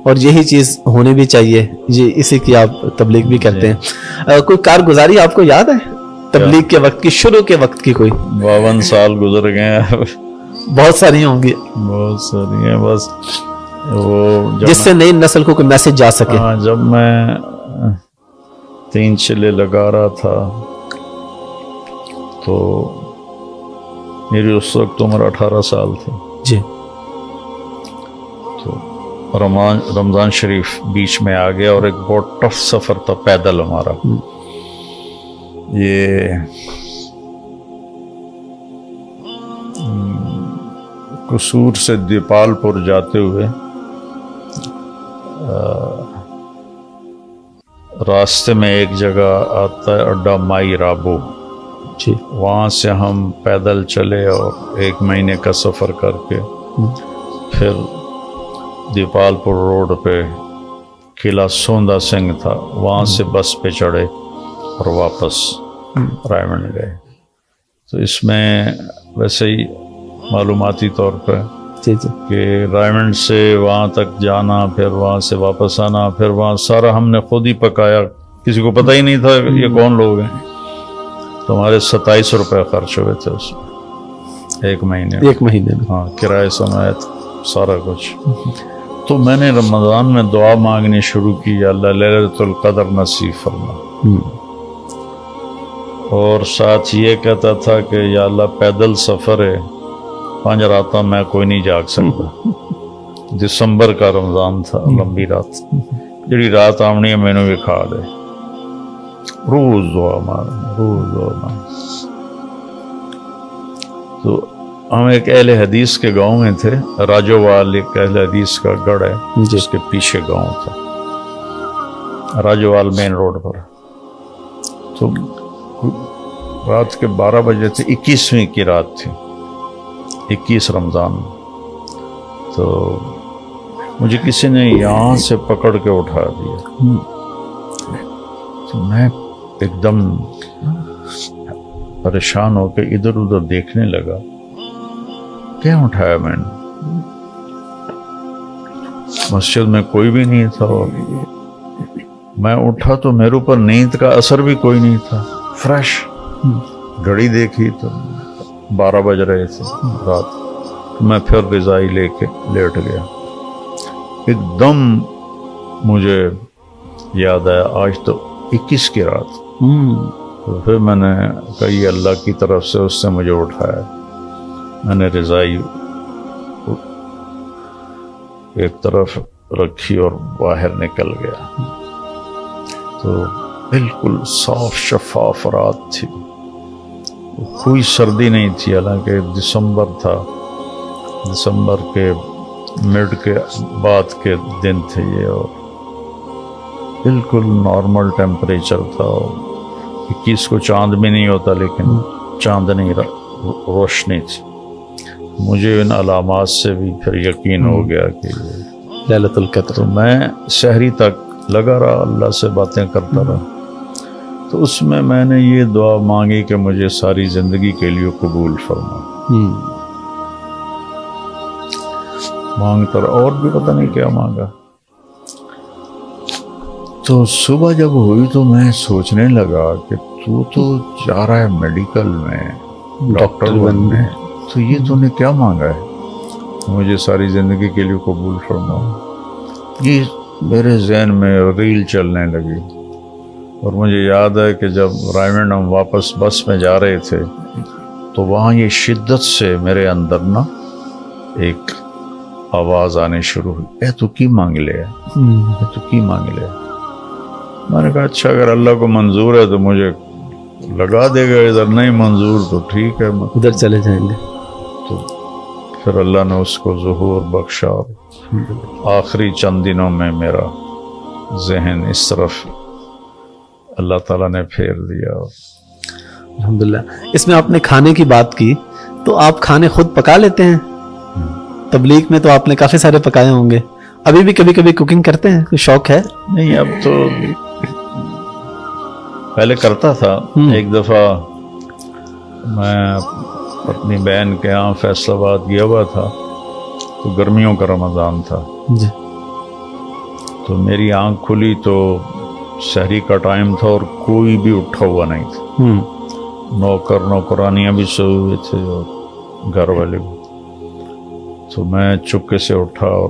اور یہی چیز ہونی بھی چاہیے. جی اسی کی آپ تبلیغ بھی کرتے ہیں. کوئی کارگزاری آپ کو یاد ہے تبلیغ کے وقت کی، شروع کے وقت کی کوئی؟ 52 سال گزر گئے ہیں. بہت ساری ہوں گی. بہت ساری ہیں. بس وہ جب جس سے نئی نسل کو کوئی میسج جا سکے. ہاں، جب میں 3 چلے لگا رہا تھا تو میری اس وقت عمر 18 سال تھی. جی. تو رمضان شریف بیچ میں آ گیا اور ایک بہت ٹف سفر تھا پیدل ہمارا. یہ قصور سے دیپال پور جاتے ہوئے راستے میں ایک جگہ آتا ہے اڈا مائی رابو. جی. وہاں سے ہم پیدل چلے اور 1 مہینے کا سفر کر کے پھر دیپال پور روڈ پہ قلعہ سوندا سنگھ تھا، وہاں سے بس پہ چڑھے اور واپس رائمنڈ گئے. تو اس میں ویسے ہی معلوماتی طور پہ جی جی کہ رائمنڈ سے وہاں تک جانا، پھر وہاں سے واپس آنا، پھر وہاں سارا ہم نے خود ہی پکایا، کسی کو پتہ ہی نہیں تھا یہ کون لوگ ہیں. تو ہمارے 27 روپے خرچ ہوئے تھے اس میں 1 مہینے. 1 مہینے میں. ہاں، کرایہ سمیت سارا کچھ. تو میں نے رمضان میں دعا مانگنی شروع کی، یا اللہ لیلۃ القدر نصیب فرما، اور ساتھ یہ کہتا تھا کہ یا اللہ پیدل سفر ہے، 5 راتاں میں کوئی نہیں جاگ سکتا. دسمبر کا رمضان تھا، لمبی رات، جڑی رات آمنی ہے مینوں بھی کھا دے. روز دعا مانگ، روز دعا مانگ. تو ہم ایک اہل حدیث کے گاؤں میں تھے، راجووال ایک اہل حدیث کا گڑھ ہے جس کے پیچھے گاؤں تھا، راجووال مین روڈ پر. تو رات کے 12 بجے تھے، 21ویں کی رات تھی، 21 رمضان. تو مجھے کسی نے یہاں سے پکڑ کے اٹھا دیا. تو میں ایک دم پریشان ہو کے ادھر ادھر دیکھنے لگا، کیا اٹھایا میں نے؟ مسجد میں کوئی بھی نہیں تھا، اور میں اٹھا تو میرے اوپر نیند کا اثر بھی کوئی نہیں تھا، فریش. گھڑی دیکھی تو 12 بج رہے تھے رات. میں پھر رضائی لے کے لیٹ گیا. ایک دم مجھے یاد آیا آج تو 21 کی رات. تو پھر میں نے کہا یہ اللہ کی طرف سے اس نے مجھے اٹھایا. میں نے رضائی ایک طرف رکھی اور باہر نکل گیا. تو بالکل صاف شفاف رات تھی، کوئی سردی نہیں تھی، حالانکہ دسمبر تھا، دسمبر کے مڈ کے بعد کے دن تھے یہ، اور بالکل نارمل ٹیمپریچر تھا. اور 21 کو چاند بھی نہیں ہوتا، لیکن چاندنی روشنی تھی. مجھے ان علامات سے بھی پھر یقین ہو گیا کہ لیلۃ القدر. تو میں سحری تک لگا رہا، اللہ سے باتیں کرتا رہا. تو اس میں نے یہ دعا مانگی کہ مجھے ساری زندگی کے لیے قبول فرما. مانگتا رہا، اور بھی پتہ نہیں کیا مانگا. تو صبح جب ہوئی تو میں سوچنے لگا کہ تو جا رہا ہے میڈیکل میں، ڈاکٹر بننے، تو یہ تو نے کیا مانگا ہے؟ مجھے ساری زندگی کے لیے قبول فرما. یہ میرے ذہن میں ریل چلنے لگی. اور مجھے یاد ہے کہ جب رائمنڈ ہم واپس بس میں جا رہے تھے تو وہاں یہ شدت سے میرے اندر نا ایک آواز آنے شروع ہوئی، اے تو کی مانگ لے، اے تو کی مانگ لے. میں نے کہا اچھا اگر اللہ کو منظور ہے تو مجھے لگا دے گا، ادھر نہیں منظور تو ٹھیک ہے ادھر چلے جائیں گے. تو پھر اللہ نے اس کو ظہور بخشا، اور آخری چند دنوں میں میرا ذہن اس طرف اللہ تعالیٰ نے پھیر دیا. الحمدللہ. اس میں آپ نے کھانے کی بات کی، تو آپ کھانے خود پکا لیتے ہیں؟ تبلیغ میں تو آپ نے کافی سارے پکائے ہوں گے، ابھی بھی کبھی کبھی کوکنگ کرتے ہیں؟ کوئی شوق ہے؟ نہیں، اب تو پہلے کرتا تھا. ایک دفعہ میں اپنی بہن کے یہاں فیصل آباد گیا ہوا تھا، تو گرمیوں کا رمضان تھا جی. تو میری آنکھ کھلی تو سحری کا ٹائم تھا اور کوئی بھی اٹھا ہوا نہیں تھا. نوکر نوکرانیاں بھی سوئے ہوئے تھے اور گھر والے بھی. تو میں چپکے سے اٹھا اور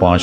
5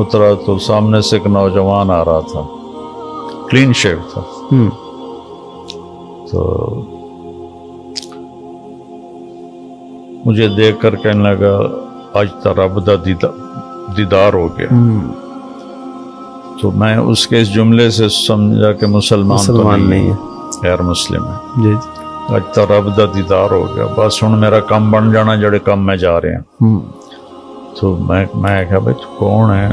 اترا تو سامنے سے ایک نوجوان آ رہا تھا, کلین شیو تھا. تو مجھے دیکھ کر کہنے لگا آج تیرا ابدا دیدار ہو گیا. تو میں اس کے اس جملے سے سمجھا کہ مسلمان نہیں ہے, غیر مسلم ہے. جی آج تیرا ابدا دیدار ہو گیا, بس ہن میرا کام بن جانا جڑے کام میں جا رہے ہیں. تو میں کہا بھائی تو کون ہے؟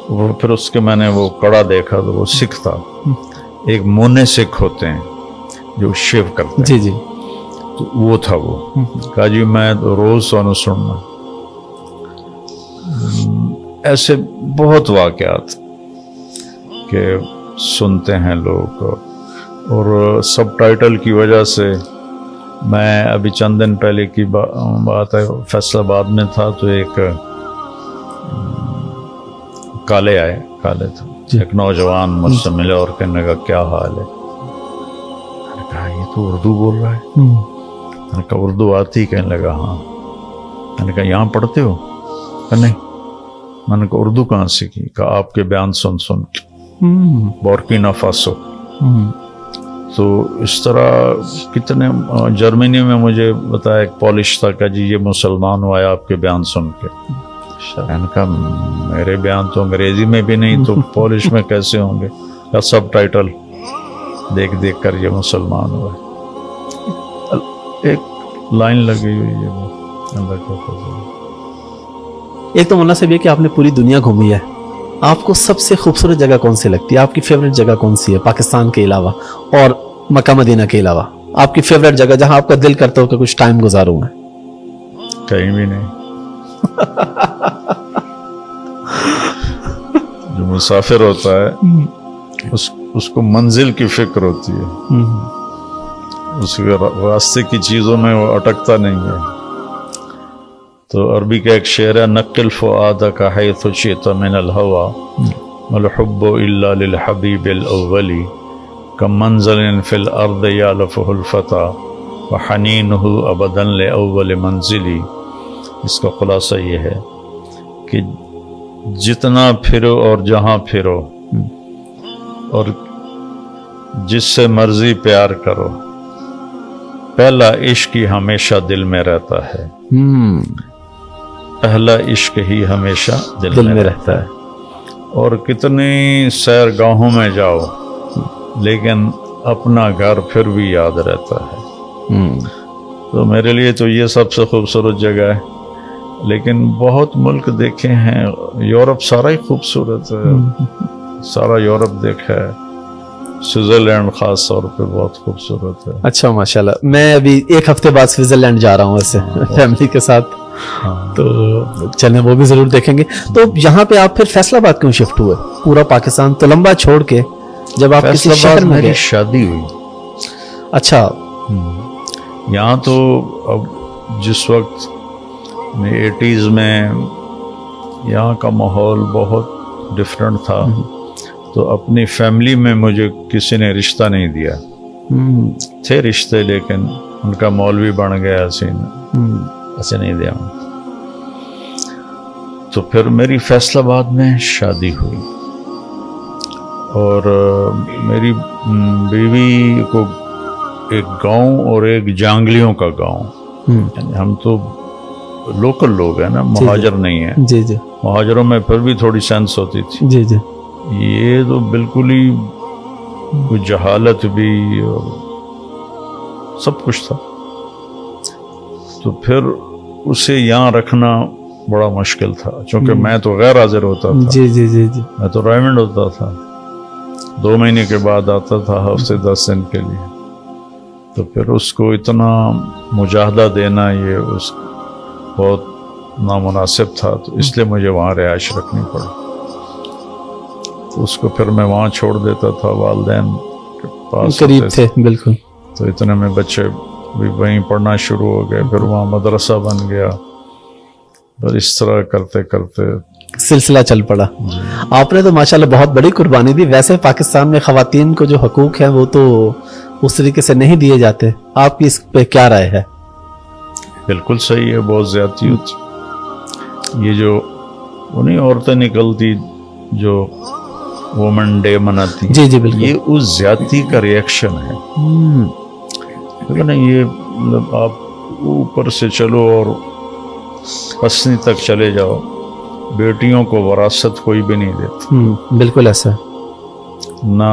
وہ پھر اس کے میں نے وہ کڑا دیکھا تو وہ سکھ تھا. ایک مونے سکھ ہوتے ہیں جو شیو کرتے ہیں. جی جی. تو وہ تھا. وہ کہا جی میں روز سونو سننا. ایسے بہت واقعات کہ سنتے ہیں لوگ. اور سب ٹائٹل کی وجہ سے میں ابھی چند دن پہلے کی بات ہے, فیصل آباد میں تھا تو ایک کالے تھے, ایک نوجوان مجھ سے ملے اور کہنے لگا کیا حال ہے؟ میں نے کہا یہ تو اردو بول رہا ہے. میں نے کہا اردو آتی؟ کہنے لگا ہاں. میں نے کہا یہاں پڑھتے ہو؟ کہ نہیں. میں نے کہا اردو کہاں سیکھی؟ کہا آپ کے بیان سن بورکینا فاسو. تو اس طرح کتنے جرمنی میں مجھے بتایا ایک پولش تھا کہ جی یہ مسلمان ہوا ہے آپ کے بیان سن کے. میں نے کہا میرے بیان تو انگریزی میں بھی نہیں تو پولش میں کیسے ہوں گے؟ یا سب ٹائٹل دیکھ دیکھ کر یہ مسلمان ہوا ہے. ایک لائن لگی ہوئی ہے وہ اللہ کا فضل. ایک تو مولانا صاحب یہ کہ آپ نے پوری دنیا گھومی ہے, آپ کو سب سے خوبصورت جگہ کون سی لگتی ہے؟ آپ کی فیوریٹ جگہ کون سی ہے پاکستان کے علاوہ اور مکہ مدینہ کے علاوہ؟ آپ کی فیوریٹ جگہ جہاں آپ کا دل کرتا ہو کہ کچھ ٹائم گزاروں میں. کہیں بھی نہیں. جو مسافر ہوتا ہے اس کو منزل کی فکر ہوتی ہے, اس کے راستے کی چیزوں میں وہ اٹکتا نہیں ہے. تو عربی کا ایک شعر ہے, نقل فؤادک حیث شئت من الہوی والحب الا للحبیب الاولی کم منزل فی الارض یالفہ الفتى وحنینہ ابدا لاول منزلی. اس کا خلاصہ یہ ہے کہ جتنا پھرو اور جہاں پھرو اور جس سے مرضی پیار کرو, پہلا عشق ہی ہمیشہ دل میں رہتا ہے. پہلا عشق ہی ہمیشہ دل میں رہتا ہے. اور کتنی سیر گاہوں میں جاؤ لیکن اپنا گھر پھر بھی یاد رہتا ہے. تو میرے لیے تو یہ سب سے خوبصورت جگہ ہے. لیکن بہت ملک دیکھے ہیں, یورپ سارا ہی خوبصورت ہے, سارا یورپ دیکھا ہے. سوئٹزرلینڈ خاص طور پہ بہت خوبصورت ہے. اچھا ماشاءاللہ. میں ابھی ایک ہفتے بعد سوئٹزرلینڈ جا رہا ہوں ویسے فیملی کے ساتھ, تو چلیں وہ بھی ضرور دیکھیں گے. تو یہاں پہ آپ پھر فیصل آباد کیوں شفٹ ہوئے؟ پورا پاکستان تو لمبا چھوڑ کے جب آپ کسی شہر میں گئے. شادی ہوئی. اچھا. یہاں تو اب جس وقت 80s میں یہاں کا ماحول بہت ڈفرینٹ تھا, تو اپنی فیملی میں مجھے کسی نے رشتہ نہیں دیا. تھے رشتے لیکن ان کا مولوی بن گیا ایسے نہیں دیا. تو پھر میری فیصل آباد میں شادی ہوئی اور میری بیوی کو ایک گاؤں اور ایک جانگلیوں کا گاؤں. ہم تو لوکل لوگ ہیں نا, مہاجر نہیں ہیں. جی جی. مہاجروں میں پھر بھی تھوڑی سینس ہوتی تھی. جی جی. یہ تو بالکل ہی کوئی جہالت بھی اور سب کچھ تھا. تو پھر اسے یہاں رکھنا بڑا مشکل تھا چونکہ میں تو غیر حاضر ہوتا تھا. جی جی جی جی. میں تو رائمنڈ ہوتا تھا, 2 مہینے کے بعد آتا تھا, ہفتے 10 دن کے لیے. تو پھر اس کو اتنا مجاہدہ دینا یہ اس بہت نامناسب تھا, تو اس لیے مجھے وہاں رہائش رکھنی پڑی. تو اس کو پھر میں وہاں چھوڑ دیتا تھا, والدین کے پاس قریب تھے بالکل. تو اتنے میں بچے بھی وہیں پڑھنا شروع ہو گئے, پھر وہاں مدرسہ بن گیا, اور اس طرح کرتے کرتے سلسلہ چل پڑا. آپ نے تو ماشاءاللہ بہت بڑی قربانی دی. ویسے پاکستان میں خواتین کو جو حقوق ہیں وہ تو اس طریقے سے نہیں دیے جاتے, آپ کی اس پہ کیا رائے ہے؟ بالکل صحیح ہے, بہت زیادتی ہوتی. یہ جو وہ نہیں عورتیں نکلتی جو وومن ڈے مناتی جی جی بالکل. یہ اس زیادتی کا ریئیکشن ہے. لیکن یہ مطلب آپ اوپر سے چلو اور پسنی تک چلے جاؤ، بیٹیوں کو وراثت کوئی بھی نہیں دیتا. بالکل ایسا. نہ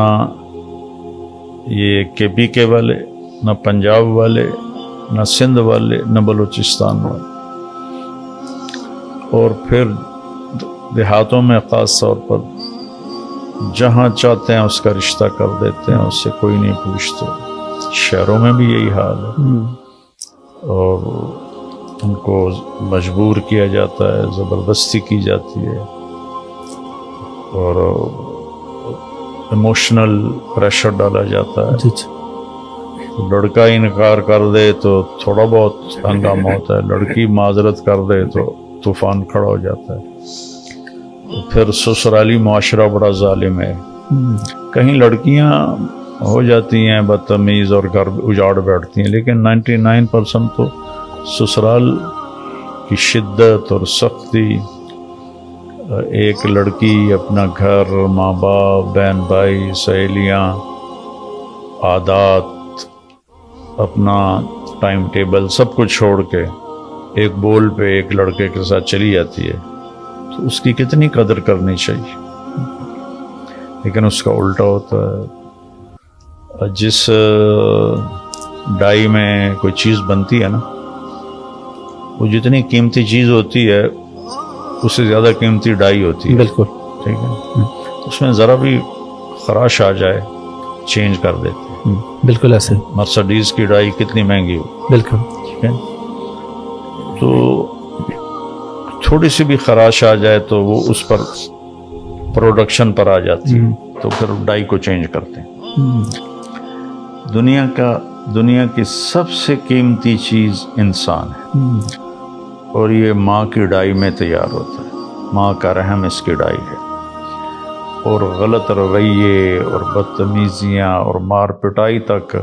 یہ کے پی کے والے، نہ پنجاب والے، نہ سندھ والے، نہ بلوچستان والے. اور پھر دیہاتوں میں خاص طور پر جہاں چاہتے ہیں اس کا رشتہ کر دیتے ہیں، اس سے کوئی نہیں پوچھتے. شہروں میں بھی یہی حال ہے، اور ان کو مجبور کیا جاتا ہے، زبردستی کی جاتی ہے، اور ایموشنل پریشر ڈالا جاتا ہے. لڑکا انکار کر دے تو تھوڑا بہت ہنگامہ ہوتا ہے، لڑکی معذرت کر دے تو طوفان کھڑا ہو جاتا ہے. پھر سسرالی معاشرہ بڑا ظالم ہے. کہیں لڑکیاں ہو جاتی ہیں بدتمیز اور گھر اجاڑ بیٹھتی ہیں، لیکن 99% تو سسرال کی شدت اور سختی، ایک لڑکی اپنا گھر، ماں باپ، بہن بھائی، سہیلیاں، عادات، اپنا ٹائم ٹیبل، سب کچھ چھوڑ کے ایک بول پہ ایک لڑکے کے ساتھ چلی جاتی ہے، تو اس کی کتنی قدر کرنی چاہیے. لیکن اس کا الٹا ہوتا ہے. جس ڈائی میں کوئی چیز بنتی ہے نا، وہ جتنی قیمتی چیز ہوتی ہے اس سے زیادہ قیمتی ڈائی ہوتی ہے. بالکل ٹھیک ہے. اس میں ذرا بھی خراش آ جائے چینج کر دیتے ہیں. بالکل ایسے. مرسڈیز کی ڈائی کتنی مہنگی ہو. بالکل. ٹھیک ہے. تو تھوڑی سی بھی خراش آ جائے تو وہ اس پر پروڈکشن پر آ جاتی ہے، تو پھر ڈائی کو چینج کرتے ہیں. دنیا کی سب سے قیمتی چیز انسان ہے، اور یہ ماں کی ڈائی میں تیار ہوتا ہے. ماں کا رحم اس کی ڈائی ہے، اور غلط رویے اور بدتمیزیاں اور مار پٹائی تک،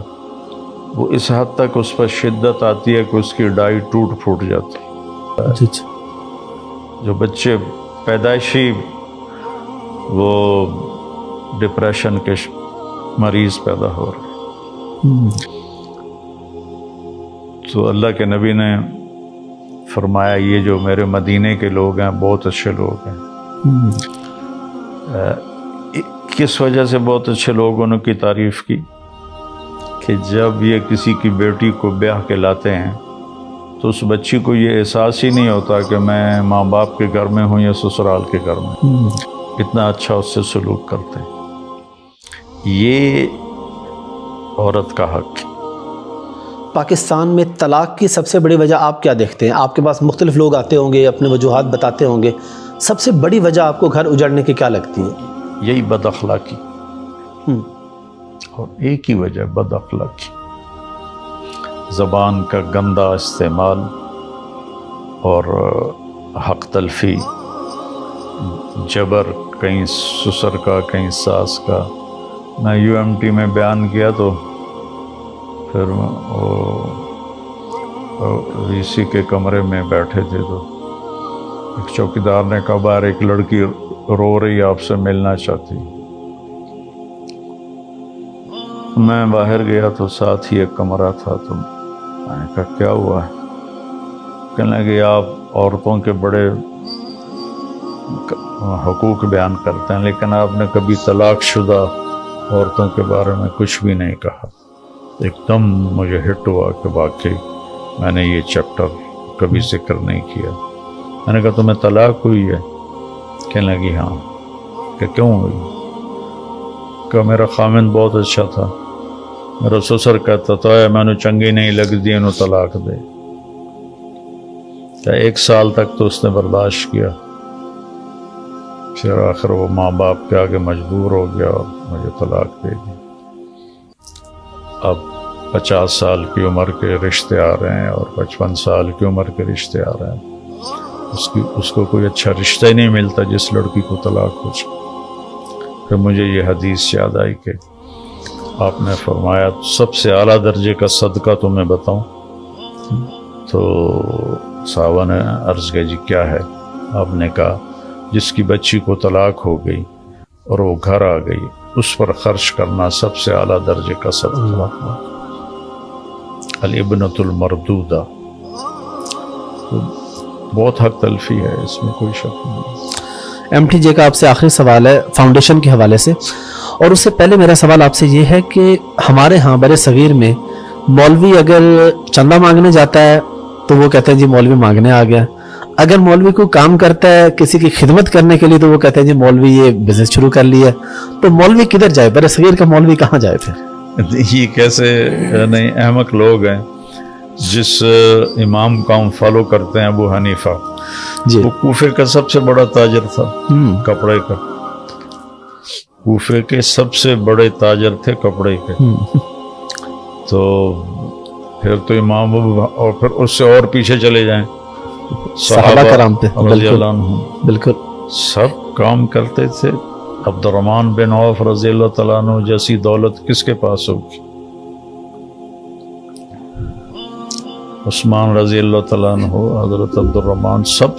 وہ اس حد تک اس پر شدت آتی ہے کہ اس کی ڈائی ٹوٹ پھوٹ جاتی ہے. جو بچے پیدائشی وہ ڈپریشن کے مریض پیدا ہو رہے، تو اللہ کے نبی نے فرمایا یہ جو میرے مدینے کے لوگ ہیں بہت اچھے لوگ ہیں. کس وجہ سے بہت اچھے لوگوں نے کی تعریف کی؟ کہ جب یہ کسی کی بیٹی کو بیاہ کے لاتے ہیں تو اس بچی کو یہ احساس ہی نہیں ہوتا کہ میں ماں باپ کے گھر میں ہوں یا سسرال کے گھر میں. اتنا اچھا اس سے سلوک کرتے ہیں. یہ عورت کا حق. پاکستان میں طلاق کی سب سے بڑی وجہ آپ کیا دیکھتے ہیں؟ آپ کے پاس مختلف لوگ آتے ہوں گے، اپنے وجوہات بتاتے ہوں گے، سب سے بڑی وجہ آپ کو گھر اجڑنے کی کیا لگتی ہے؟ یہی بد اخلاقی. اور ایک ہی وجہ بد اخلاقی، زبان کا گندا استعمال اور حق تلفی، جبر، کہیں سسر کا کہیں ساس کا. میں UMT میں بیان کیا تو پھر VC کے کمرے میں بیٹھے تھے تو ایک چوکیدار نے کہا باہر ایک لڑکی رو رہی آپ سے ملنا چاہتی. میں باہر گیا تو ساتھ ہی ایک کمرہ تھا، تو میں نے کہا کیا ہوا ہے؟ کہنے لگے آپ عورتوں کے بڑے حقوق بیان کرتے ہیں، لیکن آپ نے کبھی طلاق شدہ عورتوں کے بارے میں کچھ بھی نہیں کہا. ایک دم مجھے ہٹ ہوا کہ واقعی میں نے یہ چیپٹر کبھی ذکر نہیں کیا. میں نے کہا تمہیں طلاق ہوئی ہے؟ کہنے لگی ہاں. کہ کیوں ہوئی؟ کہ میرا خامند بہت اچھا تھا، میرا سسر کہتا تھا میں نے چنگی نہیں لگ دی انہوں طلاق دے. کہ 1 سال تک تو اس نے برداشت کیا، پھر آخر وہ ماں باپ کے آگے مجبور ہو گیا اور مجھے طلاق دے دی. اب 50 سال کی عمر کے رشتے آ رہے ہیں اور 55 سال کی عمر کے رشتے آ رہے ہیں. اس کو کوئی اچھا رشتہ ہی نہیں ملتا جس لڑکی کو طلاق ہو جائے. پھر مجھے یہ حدیث یاد آئی کہ آپ نے فرمایا سب سے اعلیٰ درجے کا صدقہ تمہیں بتاؤں؟ تو صحابہ نے عرض کیا جی کیا ہے؟ آپ نے کہا جس کی بچی کو طلاق ہو گئی اور وہ گھر آ گئی، اس پر خرچ کرنا سب سے اعلیٰ درجے کا صدقہ، الابنۃ المردودہ، بہت حق تلفی ہے، اس میں کوئی شک نہیں۔ ایم ٹی جے کا آپ سے آخری سوال ہے فاؤنڈیشن کے حوالے سے، اور اس سے پہلے میرا سوال آپ سے یہ ہے کہ ہمارے ہاں بر صغیر میں مولوی اگر چندہ مانگنے جاتا ہے تو وہ کہتے ہیں جی مولوی مانگنے آ گیا، اگر مولوی کو کام کرتا ہے کسی کی خدمت کرنے کے لیے تو وہ کہتے ہیں جی مولوی یہ بزنس شروع کر لیا، تو مولوی کدھر جائے؟ بر صغیر کا مولوی کہاں جائے پھر؟ یہ کیسے نہیں احمق لوگ ہیں۔ جس امام کا ہم فالو کرتے ہیں ابو حنیفہ، جی وہ کوفے کا سب سے بڑا تاجر تھا کپڑے کا، کوفے کے سب سے بڑے تاجر تھے کپڑے کے، تو پھر تو امام اور پھر اس سے اور پیچھے چلے جائیں صحابہ کرام پہ رضی اللہ عنہ، بالکل سب کام کرتے تھے۔ عبد الرحمن بن عوف رضی اللہ تعالیٰ عنہ جیسی دولت کس کے پاس ہوگی؟ عثمان رضی اللہ تعالیٰ عنہ، حضرت عبد الرحمن، سب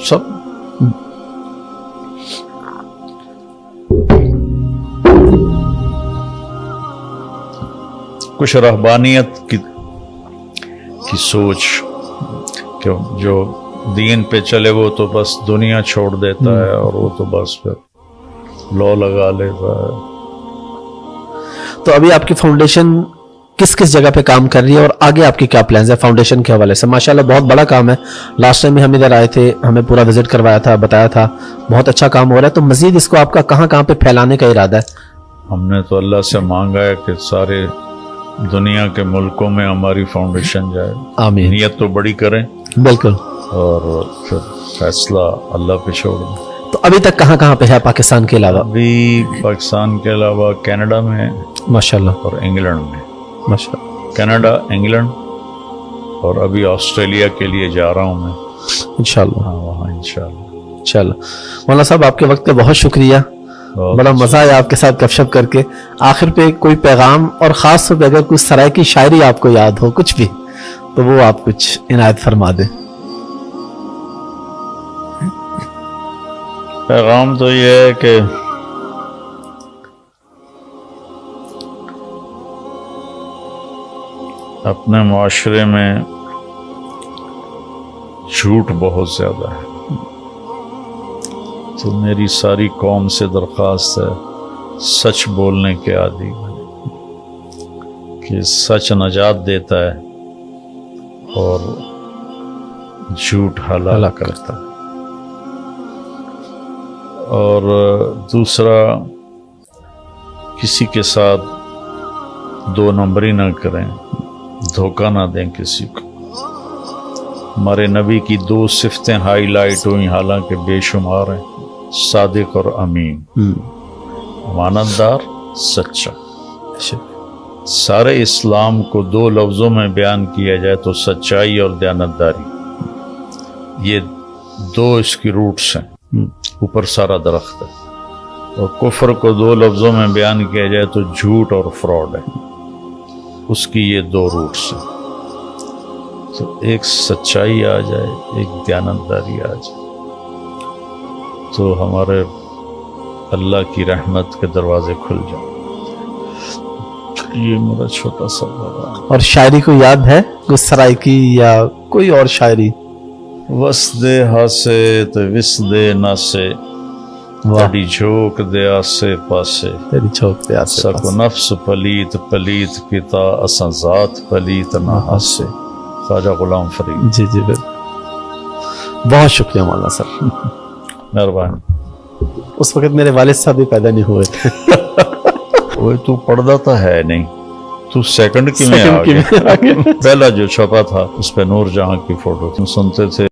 کچھ رہبانیت کی سوچ کہ جو دین پہ چلے وہ تو بس دنیا چھوڑ دیتا ہے اور وہ تو بس پھر لو لگا لیتا ہے۔ تو ابھی آپ کی فاؤنڈیشن کس کس جگہ پہ کام کر رہی ہے اور آگے آپ کی کیا پلانز ہے فاؤنڈیشن کے حوالے سے؟ ماشاءاللہ بہت بڑا کام ہے، لاسٹ ٹائم بھی ہم ادھر آئے تھے، ہمیں پورا وزٹ کروایا تھا، بتایا تھا بہت اچھا کام ہو رہا ہے، تو مزید اس کو آپ کا کہاں کہاں پہ پھیلانے کا ارادہ ہے؟ ہم نے تو اللہ سے مانگا ہے کہ سارے دنیا کے ملکوں میں ہماری فاؤنڈیشن جائے، آمین، نیت تو بڑی کریں بالکل، اور پھر فیصلہ اللہ پہ چھوڑ دیں۔ تو ابھی تک کہاں کہاں پہ ہے پاکستان کے علاوہ؟ ابھی پاکستان کے علاوہ کینیڈا میں ماشاءاللہ، اور انگلینڈ میں، ماشاءاللہ، کینیڈا، انگلینڈ، اور ابھی آسٹریلیا کے لیے جا رہا ہوں میں، انشاءاللہ، ہاں وہاں انشاءاللہ۔ انشاءاللہ۔ مولانا صاحب آپ کے وقت کا بہت شکریہ، بڑا مزہ آیا آپ کے ساتھ گپ شپ کر کے۔ آخر پہ کوئی پیغام اور خاص طور پہ اگر کوئی سرائے کی شاعری آپ کو یاد ہو کچھ بھی تو وہ آپ کچھ عنایت فرما دیں۔ پیغام تو یہ ہے کہ اپنے معاشرے میں جھوٹ بہت زیادہ ہے، تو میری ساری قوم سے درخواست ہے سچ بولنے کے عادی بنے، کہ سچ نجات دیتا ہے اور جھوٹ ہلاک کرتا ہے۔ اور دوسرا، کسی کے ساتھ دو نمبری نہ کریں، دھوکہ نہ دیں کسی کو۔ ہمارے نبی کی دو صفتیں ہائی لائٹ ہوئی، حالانکہ بے شمار ہیں، صادق اور امین، امانت دار، سچا۔ سارے اسلام کو دو لفظوں میں بیان کیا جائے تو سچائی اور دیانتداری، یہ دو اس کی روٹس ہیں، اوپر سارا درخت ہے۔ اور کفر کو دو لفظوں میں بیان کیا جائے تو جھوٹ اور فراڈ ہے، اس کی یہ دو روٹس ہیں۔ تو ایک سچائی آ جائے، ایک دیانتداری آ جائے، تو ہمارے اللہ کی رحمت کے دروازے کھل جائیں۔ یہ میرا چھوٹا سا بابا۔ اور شاعری کو یاد ہے کوئی سرائکی یا کوئی اور شاعری؟ وسدے ہاسے تو وسدے ناسے، تڑی جھوک دے آسے پاسے، تیری چھوک دے آسے سکو پاسے۔ نفس پلیت پلیت کتا اساں ذات پلیت نہ ہاسے۔ خواجہ غلام فرید۔ جی جی بالکل، بہت شکریہ مولانا صاحب، مہربانی۔ اس وقت میرے والد صاحب بھی پیدا نہیں ہوئے تھے۔ وہ تو پردہ تو ہے نہیں، تو سیکنڈ کی میں آ گیا۔ پہلا جو چھپا تھا اس پہ نور جہاں کی فوٹو تم سنتے تھے